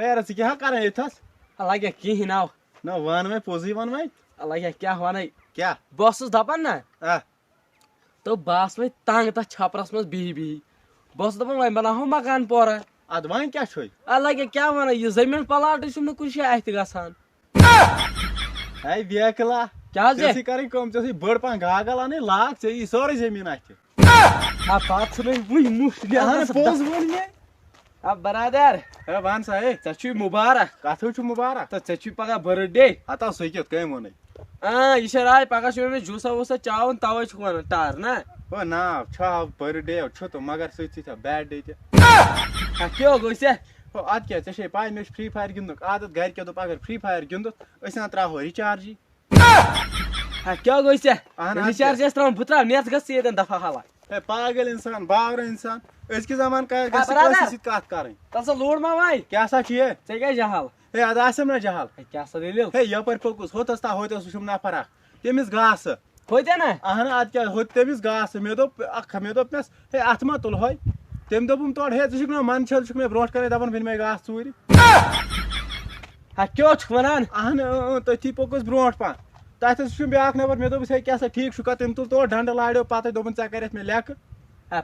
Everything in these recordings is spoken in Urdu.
یار ژٕ کیٛاہ کران ییٚتھس لگیا کِہیٖنۍ ناو نہ ون وۄنۍ پوٚزُے ون وۄنۍ لگیا کیٛاہ وَنَے کیٛاہ بہٕ اوسُس دپان نا آ تہٕ بہٕ آس وۄنۍ تنگ تتھ چھپرس منٛز بِہی بہٕ اوسُس دپان وۄنۍ بناوہو مکان پورا ادٕ وۄنۍ کیٛاہ چھُے لگیا کیٛاہ وَنَے یہِ زٔمیٖن پلاٹٕے چھُم نہٕ کُنہِ جایہِ اَتھِ گژھان ہے بیکلا کیٛاہ ژےٚ حظ ٲسٕے کرٕنۍ کٲم ژےٚ ٲسٕے بٔڑ پہن گاگل انٕنۍ لاگ ژےٚ یی سورُے زٔمیٖن اَتھِ پتہٕ ژھٕنٕے وٕنۍ مُشت اہن پوٚز ووٚن مےٚ برادر ہے ون سا ہے ژےٚ چھُے مُبارک کتھٕ چھُ مُبارک تہٕ ژےٚ چھُے پگاہ بٔرتھ ڈے ہتا سُہ کیُتھ کٔمۍ ووٚنُے یہِ چھےٚ راے پگاہ چھُ أمِس جوٗسا ووٗسا چاوُن تَوے چھُکھ ونان ٹار نا او نا چھا بٔرتھ ڈے چھُ تہٕ مگر سۭتۍ سۭتۍ بیڈ ڈے تہِ کیٛاہ گوٚو ہو ادٕ کیٛاہ ژےٚ چھے پاے مےٚ چھُ فرٛی فایر گِنٛدنُک عادت گرِکیو دوٚپ اگر فرٛی فایر گِنٛدُتھ أسۍ ہنا تراوہو رِچارجی کیٛاہ گوٚو اہن حظ رِچارج ٲسۍ تراوُن بہٕ تراو نٮ۪ٹ گژھِ ییٚتٮ۪ن دفعہ حالا ہے پاگل انسان باورٕ انسان أزکہِ زمانہٕ گژھِ برادر. کٲنٛسہِ سۭتۍ کتھ کرٕنۍ تَل سا لوٗڑ ما وَے کیٛاہ سا چھُ یہِ ژےٚ کیٛاہ جہل ہے ادٕ آسٮ۪م نا جہل کیٛاہ سا دٔلیٖل ہے یپٲرۍ پوٚکُس ہوٚتس تا ہوٚتس وٕچھُم نفر اکھ تٔمِس گاسہٕ ہوتیا نا اہن ادٕ کیٛاہ ہوٚت تٔمِس گاسہٕ مےٚ دوٚپنس ہے اتھ ما تُلہوے تٔمۍ دوٚپُم تورٕ ہے ژٕ چھُکھ نا منٛدچھل چھُکھ مےٚ برونٛٹھ کنے دپان ؤنۍ مے گاسہٕ ژوٗرِ کیٛاہ چھُکھ ونان اہن تٔتھی پوٚکُس برونٛٹھ پہن تتھ حظ وٕچھُم بیاکھ نفر مےٚ دوٚپُس ہے کیٛاہ سا ٹھیٖک چھُکھا تٔمۍ تُل تورٕ ڈنڈٕ لاریو پتہٕ دوٚپُن ژےٚ کرٮ۪تھ مےٚ لیکھٕ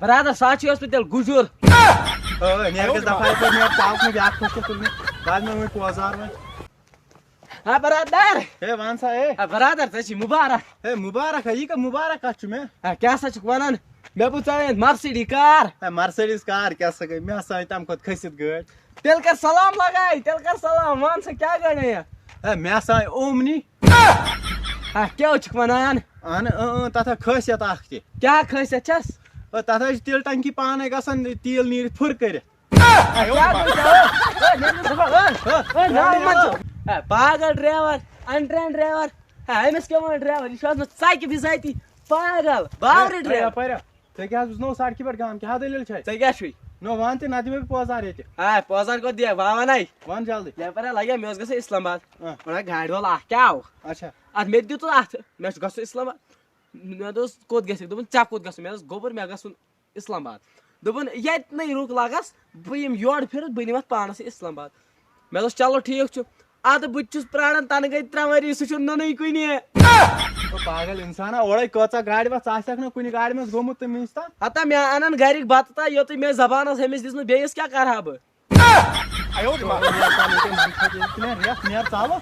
برادر ساچی اوس مےٚ تیٚلہِ گُجُر نیرٕ گژھِ دفعہ یپٲرۍ نیرٕ ژاوُکھ نہٕ بیاکھ فٔسٹہٕ تُلنہِ لاج مےٚ وۄنۍ پوزار وۄنۍ برادر ہے ون سا ہے برادر ژےٚ چھی مُبارک ہے مُبارک ہا یہِ کیٛاہ مُبارک کتھ چھُ مےٚ کیٛاہ سا چھُکھ ونان مےٚ بوٗز ژےٚ أنۍ مرسِڈی کار ہے مرسڈیٖز کار کیٛاہ سا گٔے مےٚ ہسا أنۍ تمہِ کھۄتہٕ کھٔسِتھ گٲڑۍ تیٚلہِ کر سلام لگاے تیٚلہِ کر سلام ون سا کیٛاہ گاڑِ أنۍ ہے مےٚ ہسا أنۍ اومنی کیٛاہ چھُکھ ونان اہن تتھ ہا خٲصیت اکھ تہِ کیٛاہ خٲصیت چھس تتھ حظ چھِ تیٖلہٕ ٹنکی پانے گژھان تیٖل نیٖرِتھ پھٕر کٔرِتھ پاگل ڈرایور انٹرین ڈرایور أمِس کیٛاہ وَنان ڈرایور یہِ چھُ آسان ژکہِ بِزٲتی پاگل باورٕ ڈرایور ژےٚ کیٛاہ حظ وٕچھنو سڑکہِ پٮ۪ٹھ گام کیٛاہ دٔلیٖل چھے ژےٚ کیٛاہ چھُے نو ون تہِ نہ دِ مےٚ پوزار ییٚتہِ پوزار کوٚت دِ بہٕ وَنے ون جلدی یپٲرۍ لگیا مےٚ اوس گژھُن اسلام آباد گاڑِ وول اکھ کیٛاہ آو اچھا اتھ مےٚ تہِ دیُت اتھ مےٚ چھُ گژھُن اسلام آباد مےٚ دوٚپُس کوٚت گژھِ دوٚپُن ژےٚ کوٚت گژھُن مےٚ دوٚپُس گوٚبُر مےٚ گژھُن اسلام آباد دوٚپُن ییٚتہِ رُک لگس بہٕ یِمہٕ یورٕ پھِرٕ بہٕ نِمتھ پانس اسلام آباد مےٚ دوٚپُس چلو ٹھیٖک چھُ ادٕ بہٕ تہِ چھُس پراران تنہٕ گٔے 3 ؤری سُہ چھُنہٕ نُنٕے کُنہِ پاگل انسانا اورے کۭژاہ گاڑِ وژھ ژٕ آسکھ نہ کُنہِ گاڑِ منٛز گوٚمُت تہٕ مِنٛز تام ہتا مےٚ انن گرِکۍ بتہٕ تا یوٚتُے مےٚ زبان ٲس ہُمِس دِژمٕژ بیٚیِس کیٛاہ کرٕ ہا بہٕ ریٹ نیرٕ ژالو